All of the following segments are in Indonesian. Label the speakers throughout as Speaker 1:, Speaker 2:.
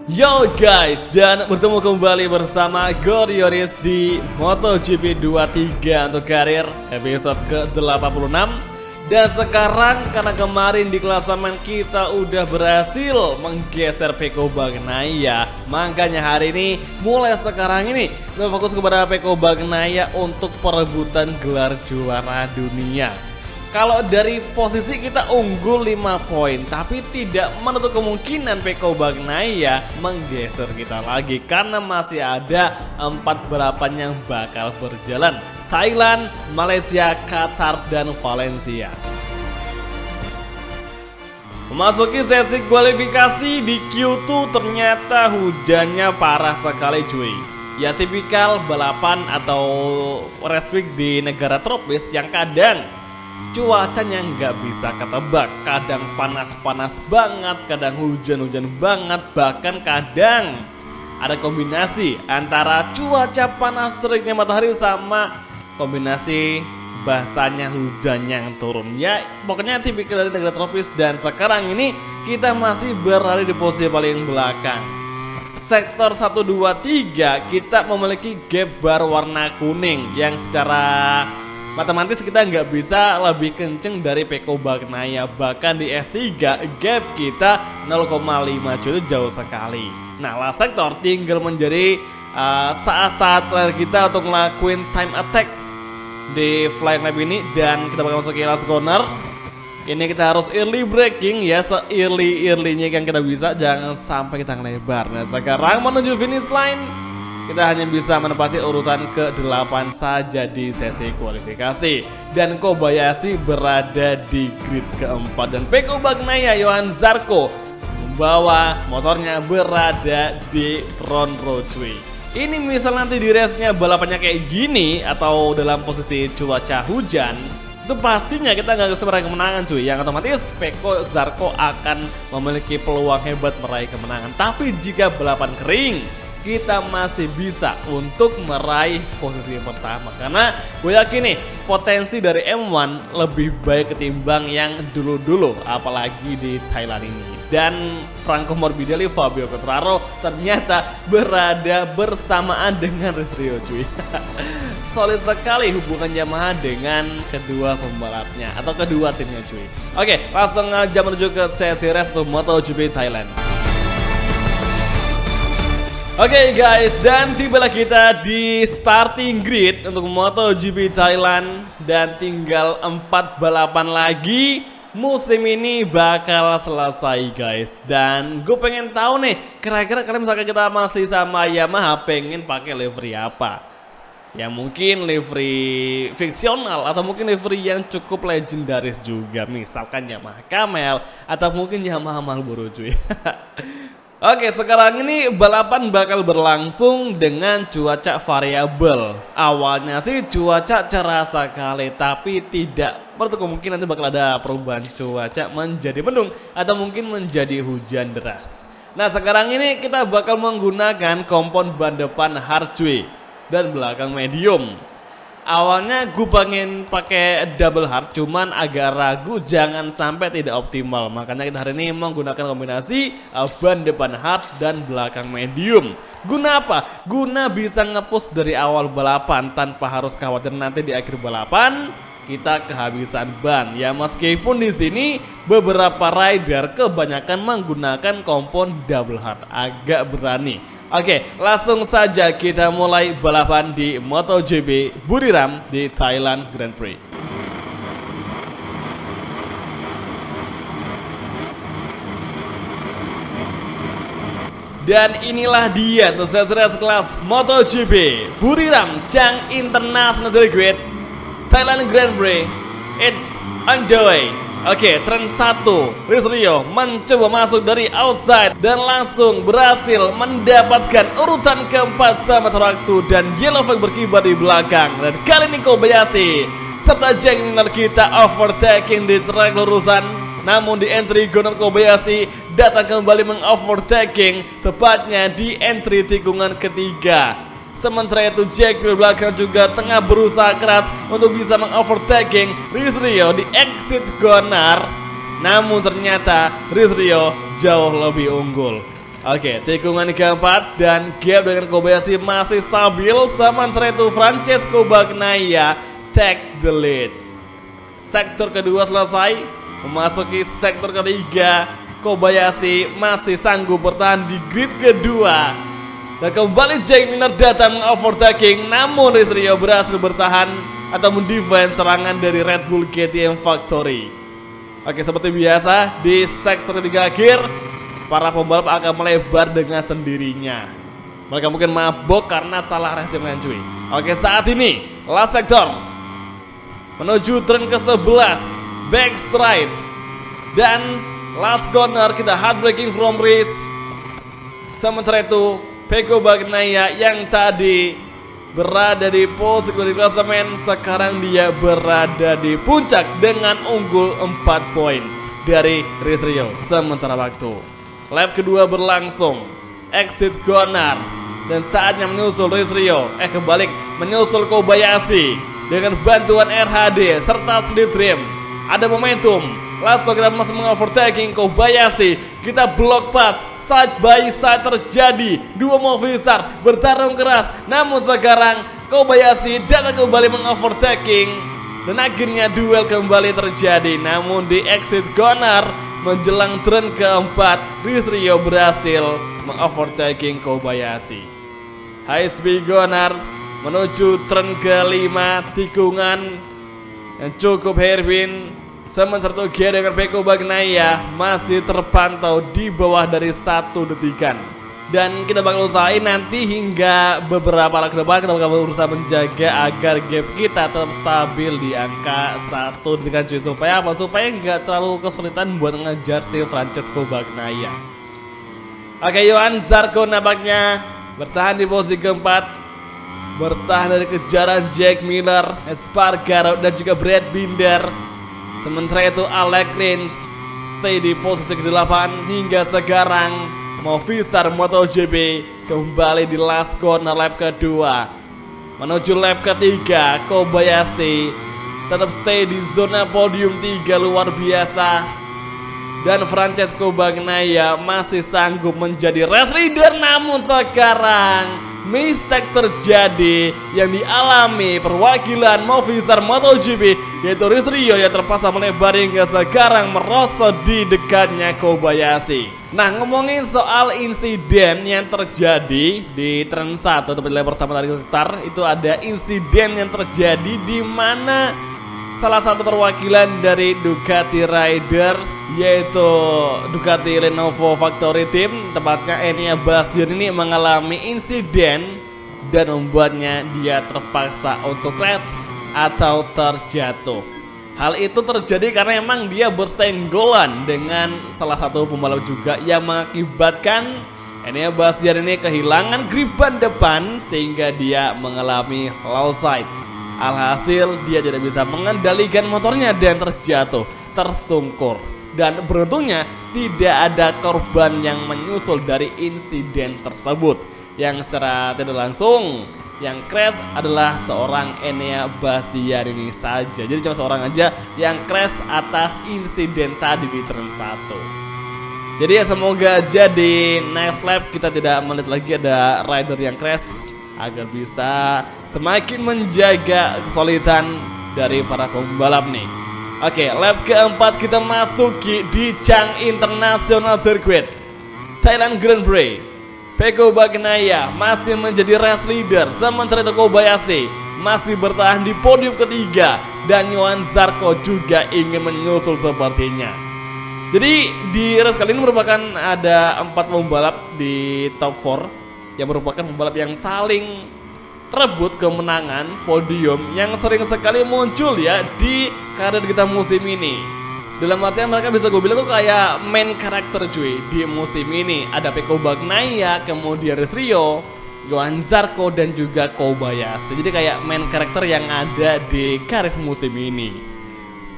Speaker 1: Yo guys, dan bertemu kembali bersama Gorioris di MotoGP 23 untuk karir episode ke-86. Dan sekarang karena kemarin di klasemen kita udah berhasil menggeser Pecco Bagnaia, makanya hari ini mulai sekarang ini kita fokus kepada Pecco Bagnaia untuk perebutan gelar juara dunia. Kalau dari posisi kita unggul 5 poin, tapi tidak menutup kemungkinan Pecco Bagnaia menggeser kita lagi karena masih ada 4 balapan yang bakal berjalan: Thailand, Malaysia, Qatar, dan Valencia. Memasuki sesi kualifikasi di Q2 ternyata hujannya parah sekali cuy. Ya tipikal balapan atau race week di negara tropis yang kadang cuacanya nggak bisa ketebak, kadang panas-panas banget, kadang hujan-hujan banget, bahkan kadang ada kombinasi antara cuaca panas teriknya matahari sama kombinasi basahnya hujan yang turun. Ya pokoknya tipikal dari negara tropis, dan sekarang ini kita masih berada di posisi paling belakang. Sektor 1, 2, 3 kita memiliki gap bar warna kuning yang secara matematis kita nggak bisa lebih kenceng dari Pecco Bagnaia. Bahkan di S3 gap kita 0,5 cuy, itu jauh sekali. Nah last sektor tinggal menjadi saat-saat terakhir kita untuk ngelakuin time attack di flying lap ini, dan kita bakal masuk ke last corner. Ini kita harus early braking ya, se-early-earlynya yang kita bisa, jangan sampai kita ngelebar. Nah sekarang menuju finish line, kita hanya bisa menempati urutan ke-8 saja di sesi kualifikasi. Dan Kobayashi berada di grid keempat, dan Pecco Bagnaia Johan Zarco membawa motornya berada di front row cuy. Ini misal nanti di race-nya balapannya kayak gini atau dalam posisi cuaca hujan, itu pastinya kita nggak bisa meraih kemenangan cuy. Yang otomatis Pecco Zarco akan memiliki peluang hebat meraih kemenangan. Tapi jika balapan kering, kita masih bisa untuk meraih posisi pertama, karena gue yakin nih potensi dari M1 lebih baik ketimbang yang dulu-dulu, apalagi di Thailand ini. Dan Franco Morbidelli, Fabio Quartararo ternyata berada bersamaan dengan Rizrio cuy. Solid sekali hubungan Yamaha dengan kedua pembalapnya atau kedua timnya cuy. Oke, langsung aja menuju ke sesi race untuk MotoGP Thailand. Oke guys, dan tibalah kita di starting grid untuk MotoGP Thailand, dan tinggal 4 balapan lagi musim ini bakal selesai guys. Dan gue pengen tahu nih, kira-kira kalian misalkan kita masih sama Yamaha pengen pakai livery apa? Ya mungkin livery fiksional atau mungkin livery yang cukup legendaris juga, misalkan Yamaha Camel atau mungkin Yamaha Marlboro cuy. Oke, sekarang ini balapan bakal berlangsung dengan cuaca variabel. Awalnya sih cuaca cerah sekali, tapi tidak menutup kemungkinan nanti bakal ada perubahan cuaca menjadi mendung atau mungkin menjadi hujan deras. Nah sekarang ini kita bakal menggunakan kompon ban depan hard cuy dan belakang medium. Awalnya gue pengen pakai double hard, cuman agak ragu jangan sampai tidak optimal. Makanya kita hari ini menggunakan kombinasi ban depan hard dan belakang medium. Guna apa? Guna bisa ngepush dari awal balapan tanpa harus khawatir nanti di akhir balapan kita kehabisan ban. Ya meskipun di sini beberapa rider kebanyakan menggunakan kompon double hard, agak berani. Oke, langsung saja kita mulai balapan di MotoGP Buriram di Thailand Grand Prix. Dan inilah dia sesi race kelas MotoGP Buriram Chang International Circuit Thailand Grand Prix. It's on the way. Oke, turn 1, Rizrio mencoba masuk dari outside dan langsung berhasil mendapatkan urutan keempat sama waktu, dan yellow flag berkibar di belakang. Dan kali ini Kobayashi serta Jack Miller kita overtaking di track lurusan. Namun di entry Gunnar Kobayashi datang kembali mengovertaking, tepatnya di entry tikungan ketiga. Sementara itu Jack di belakang juga tengah berusaha keras untuk bisa mengovertaking Rizrio di exit corner. Namun ternyata Rizrio jauh lebih unggul. Oke, tikungan keempat dan gap dengan Kobayashi masih stabil. Sementara itu Francesco Bagnaia take the lead. Sektor kedua selesai, memasuki sektor ketiga. Kobayashi masih sanggup bertahan di grid kedua. Dan kembali Jack Miller datang overtaking, namun Rizrio berhasil bertahan atau mendefend serangan dari Red Bull KTM Factory. Oke, seperti biasa di sektor ketiga akhir, para pembalap akan melebar dengan sendirinya. Mereka mungkin mabok karena salah racing cuy. Oke, saat ini last sector menuju turn ke-11 backstride dan last corner kita hard braking from race. Sementara itu Pecco Bagnaia yang tadi berada di posisi kedua di klasemen, sekarang dia berada di puncak dengan unggul 4 poin dari Rizrio. Sementara waktu lap kedua berlangsung, exit corner dan saatnya menyusul Rizrio. Kebalik, menyusul Kobayashi dengan bantuan RHD serta slip trim. Ada momentum. Langsung kita masuk mengovertaking Kobayashi. Kita block pass, side by side terjadi. Dua Movistar bertarung keras. Namun sekarang Kobayashi datang kembali mengovertaking dan akhirnya duel kembali terjadi. Namun di exit corner menjelang turn keempat, Rizrio berhasil mengovertaking Kobayashi. High speed corner menuju turn kelima, tikungan yang cukup hairpin. Sementara itu Gia dengan Pecco Bagnaia masih terpantau di bawah dari 1 detikan. Dan kita bakal usahain nanti hingga beberapa lap ke depan kita bakal berusaha menjaga agar gap kita tetap stabil di angka 1 detikan cuy. Supaya apa? Supaya nggak terlalu kesulitan buat ngejar si Francesco Bagnaia. Oke, Johan Zarco nampaknya bertahan di posisi keempat, bertahan dari kejaran Jack Miller, Espargaro dan juga Brad Binder. Sementara itu Alex Rins stay di posisi ke-8 hingga sekarang. Movistar MotoGP kembali di last corner lap kedua. Menuju lap ketiga, Kobayashi tetap stay di zona podium 3 luar biasa. Dan Francesco Bagnaia masih sanggup menjadi race leader, namun sekarang mistake terjadi yang dialami perwakilan Movistar MotoGP, yaitu Rizrio yang terpaksa melebar hingga sekarang merosot di dekatnya Kobayashi. Nah, ngomongin soal insiden yang terjadi di turn 1 atau di lap pertama tadi start, itu ada insiden yang terjadi di mana salah satu perwakilan dari Ducati Rider, yaitu Ducati Lenovo Factory Team, tepatnya Enea Bastian ini mengalami insiden dan membuatnya dia terpaksa untuk crash atau terjatuh. Hal itu terjadi karena memang dia bersenggolan dengan salah satu pembalap juga yang mengakibatkan Enea Bastian ini kehilangan grip ban depan sehingga dia mengalami low side. Alhasil dia tidak bisa mengendalikan motornya dan terjatuh, tersungkur. Dan beruntungnya tidak ada korban yang menyusul dari insiden tersebut. Yang secara tidak langsung yang crash adalah seorang Enea Bastian ini saja. Jadi cuma seorang aja yang crash atas insiden tadi di turn 1. Jadi ya semoga aja di next lap kita tidak melihat lagi ada rider yang crash, agar bisa semakin menjaga kesulitan dari para pembalap nih. Oke, lap keempat kita masuki di Chang International Circuit Thailand Grand Prix. Pecco Bagnaia masih menjadi race leader, sementara itu Kobayashi masih bertahan di podium ketiga dan Johan Zarco juga ingin menyusul sepertinya. Jadi di race kali ini merupakan ada 4 pembalap di top 4 yang merupakan pembalap yang saling rebut kemenangan podium yang sering sekali muncul ya di karir kita musim ini. Dalam artian mereka bisa gue bilang tuh kayak main karakter cuy di musim ini. Ada Pecco Bagnaia, kemudian Rizrio, Johan Zarco dan juga Kobayashi. Jadi kayak main karakter yang ada di karir musim ini.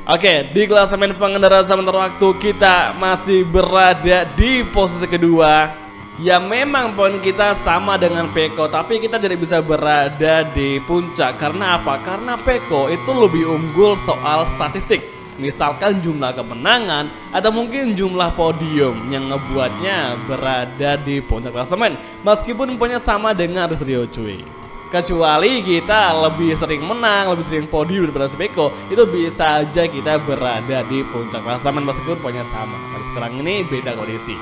Speaker 1: Oke, di klasemen pengendara sementara waktu kita masih berada di posisi kedua. Ya memang poin kita sama dengan Pecco, tapi kita tidak bisa berada di puncak. Karena apa? Karena Pecco itu lebih unggul soal statistik. misalkan jumlah kemenangan atau mungkin jumlah podium yang ngebuatnya berada di puncak klasemen meskipun poinnya sama dengan Rio cuy. Kecuali kita lebih sering menang, lebih sering podium daripada si Peko, itu bisa aja kita berada di puncak klasemen meskipun poinnya sama. Dan sekarang ini beda kondisi.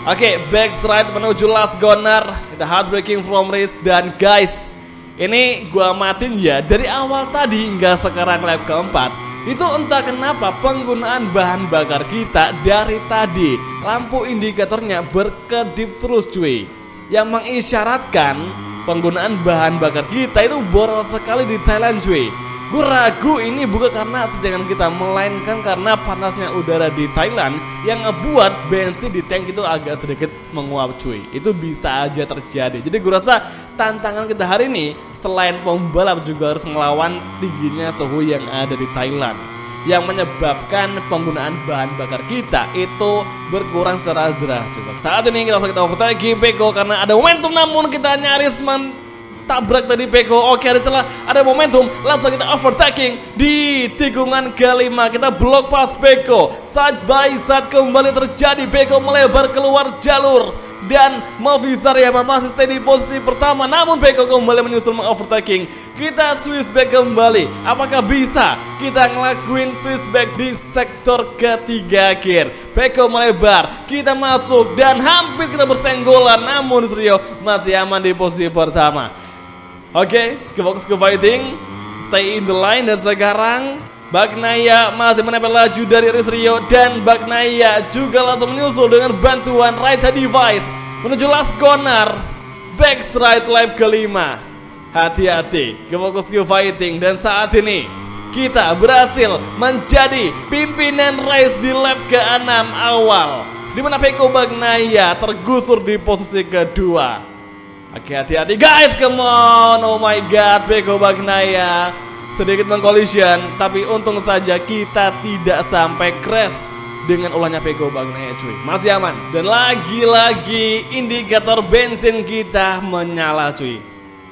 Speaker 1: Oke, backstride menuju last corner, kita heartbreaking from race. Dan guys, ini gua matiin ya dari awal tadi hingga sekarang lap keempat. Itu entah kenapa penggunaan bahan bakar kita dari tadi lampu indikatornya berkedip terus cuy, yang mengisyaratkan penggunaan bahan bakar kita itu boros sekali di Thailand cuy. Gue ragu ini bukan karena sedangkan kita, melainkan karena panasnya udara di Thailand yang ngebuat bensin di tank itu agak sedikit menguap cuy. Itu bisa aja terjadi. Jadi gue rasa tantangan kita hari ini selain pembalap juga harus melawan tingginya suhu yang ada di Thailand, yang menyebabkan penggunaan bahan bakar kita itu berkurang secara drastis. Saat ini kita overtake Peko karena ada momentum, namun kita nyaris tabrak tadi Peko. Oke, ada celah, ada momentum, langsung kita overtaking di tikungan kelima. Kita blok pas Peko, side by side kembali terjadi. Peko melebar keluar jalur dan Movistar Yamaha masih stay di posisi pertama, namun Peko kembali menyusul overtaking. Kita switchback kembali. Apakah bisa kita ngelakuin switchback di sektor ketiga gear? Peko melebar, kita masuk dan hampir kita bersenggolan, namun Rio masih aman di posisi pertama. Oke, fokus ke fighting, stay in the line. Dan sekarang Bagnaia masih menempel laju dari Rio, dan Bagnaia juga langsung menyusul dengan bantuan Raita Device menuju last corner, backstride lap kelima. Hati-hati, fokus ke fighting. Dan saat ini kita berhasil menjadi pimpinan race di lap ke-6 awal, dimana Peko Bagnaia tergusur di posisi kedua. Oke, hati-hati guys, come on. Oh my god, Peko Bagnaia sedikit mengcollision, tapi untung saja kita tidak sampai crash dengan ulahnya Peko Bagnaia cuy. Masih aman. Dan lagi-lagi indikator bensin kita menyala cuy,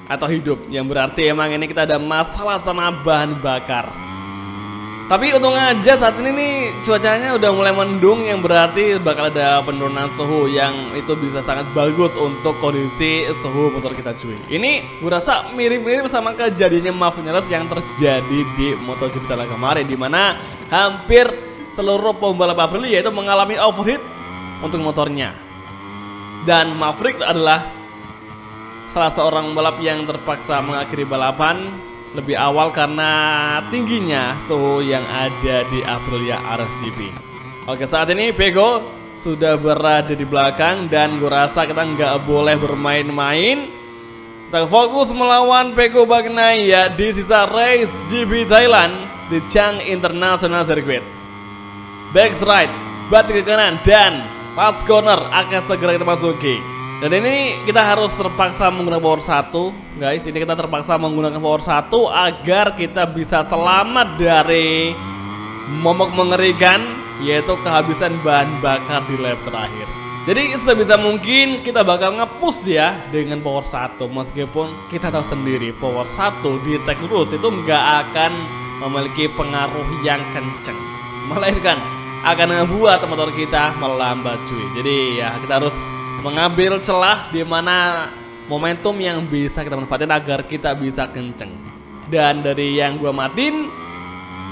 Speaker 1: atau hidup, yang berarti emang ini kita ada masalah sama bahan bakar. Tapi untung aja saat ini nih cuacanya udah mulai mendung, yang berarti bakal ada penurunan suhu yang itu bisa sangat bagus untuk kondisi suhu motor kita cuy. Ini gue rasa mirip-mirip sama kejadiannya Mavineres yang terjadi di MotoGP tahun kemarin, dimana hampir seluruh pembalap Aprilia itu mengalami overheat untuk motornya. Dan Maverick adalah salah seorang pembalap yang terpaksa mengakhiri balapan lebih awal karena tingginya suhu yang ada di Aprilia RSGP. Oke, saat ini Peko sudah berada di belakang dan gue rasa kita nggak boleh bermain-main. Kita fokus melawan Peko Bagnaia di sisa race GP Thailand di Chang International Circuit. Backstride, batik ke kanan, dan last corner akan segera kita masuki. Dan ini kita harus terpaksa menggunakan power 1 guys. Ini kita terpaksa menggunakan power 1 agar kita bisa selamat dari momok mengerikan, yaitu kehabisan bahan bakar di lap terakhir. Jadi sebisa mungkin kita bakal nge-push ya dengan power 1, meskipun kita tahu sendiri power 1 di tag lurus itu nggak akan memiliki pengaruh yang kenceng, melainkan akan membuat motor kita melambat cuy. Jadi ya kita harus mengambil celah di mana momentum yang bisa kita manfaatin agar kita bisa kenceng. Dan dari yang gua matiin,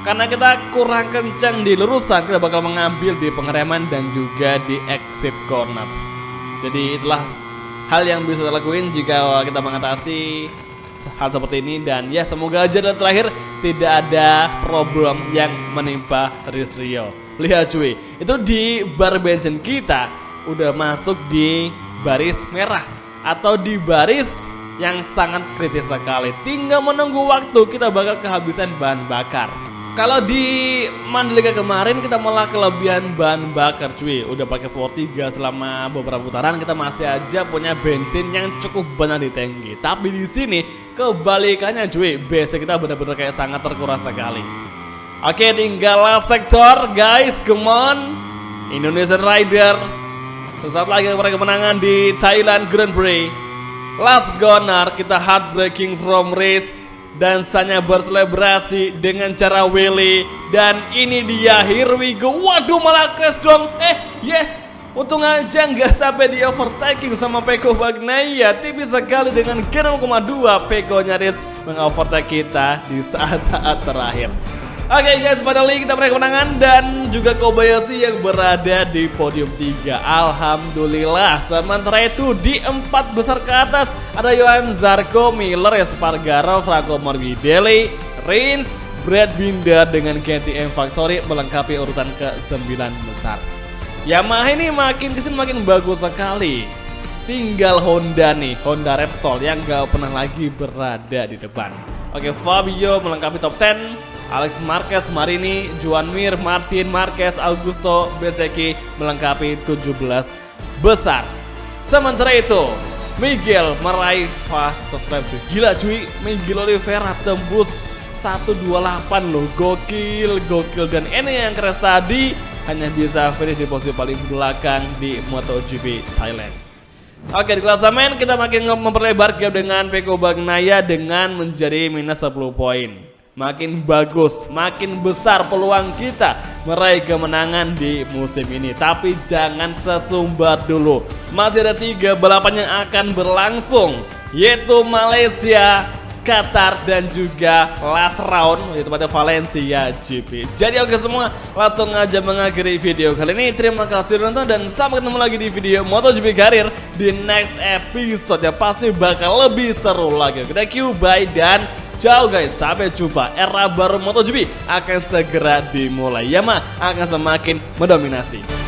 Speaker 1: karena kita kurang kenceng di lurusan, kita bakal mengambil di pengereman dan juga di exit corner. Jadi itulah hal yang bisa kita lakuin jika kita mengatasi hal seperti ini. Dan ya semoga aja dan terakhir tidak ada problem yang menimpa Rio. Lihat cuy, itu di bar bensin kita udah masuk di baris merah atau di baris yang sangat kritis sekali. Tinggal menunggu waktu, kita bakal kehabisan bahan bakar. Kalau di Mandalika kemarin kita malah kelebihan bahan bakar cuy. Udah pakai power 3 selama beberapa putaran, kita masih aja punya bensin yang cukup banyak di tangki. Tapi di sini kebalikannya cuy, BC kita benar-benar kayak sangat terkuras sekali. Oke, tinggal last sektor guys, come on Indonesian Rider. Sesaat lagi meraih kemenangan di Thailand Grand Prix. Last corner, kita heartbreaking from race. dansanya berselebrasi dengan cara wele. Dan ini dia, here we go. Waduh, malah crash dong. Yes, untung aja nggak sampai di overtaking sama Peko Bagnaia. Tipis sekali dengan G0,2. Peko nyaris mengovertake kita di saat-saat terakhir. Oke guys, finally kita meraih kemenangan dan juga Kobayashi yang berada di podium 3. Alhamdulillah. Sementara itu di 4 besar ke atas ada Johan Zarco, Miller, Espargaro, Franco Morbidelli, Rins, Brad Binder dengan KTM Factory melengkapi urutan ke-9 besar. Yamaha ini makin kesini makin bagus sekali. Tinggal Honda nih, Honda Repsol yang gak pernah lagi berada di depan. Oke, Fabio melengkapi top 10. Alex Marquez, Marini, Juan Mir, Martin Marquez, Augusto, Bezzecchi melengkapi 17 besar. Sementara itu Miguel meraih fastest lap. Gila cuy, Miguel Oliveira tembus 128 loh. Gokil. Dan ini yang keras tadi hanya bisa finish di posisi paling belakang di MotoGP Thailand. Oke, di klasemen kita makin memperlebar gap dengan Peko Bagnaia dengan menjadi minus 10 poin. Makin bagus, makin besar peluang kita meraih kemenangan di musim ini. Tapi jangan sesumbar dulu. Masih ada 3 balapan yang akan berlangsung, yaitu Malaysia, Qatar, dan juga last round yaitu pada Valencia GP. Jadi oke semua, langsung aja mengakhiri video kali ini. Terima kasih sudah nonton dan sampai ketemu lagi di video MotoGP Karir di next episode yang pasti bakal lebih seru lagi. Thank you, bye dan ciao guys, sampai jumpa. Era baru MotoGP akan segera dimulai. Yamaha akan semakin mendominasi.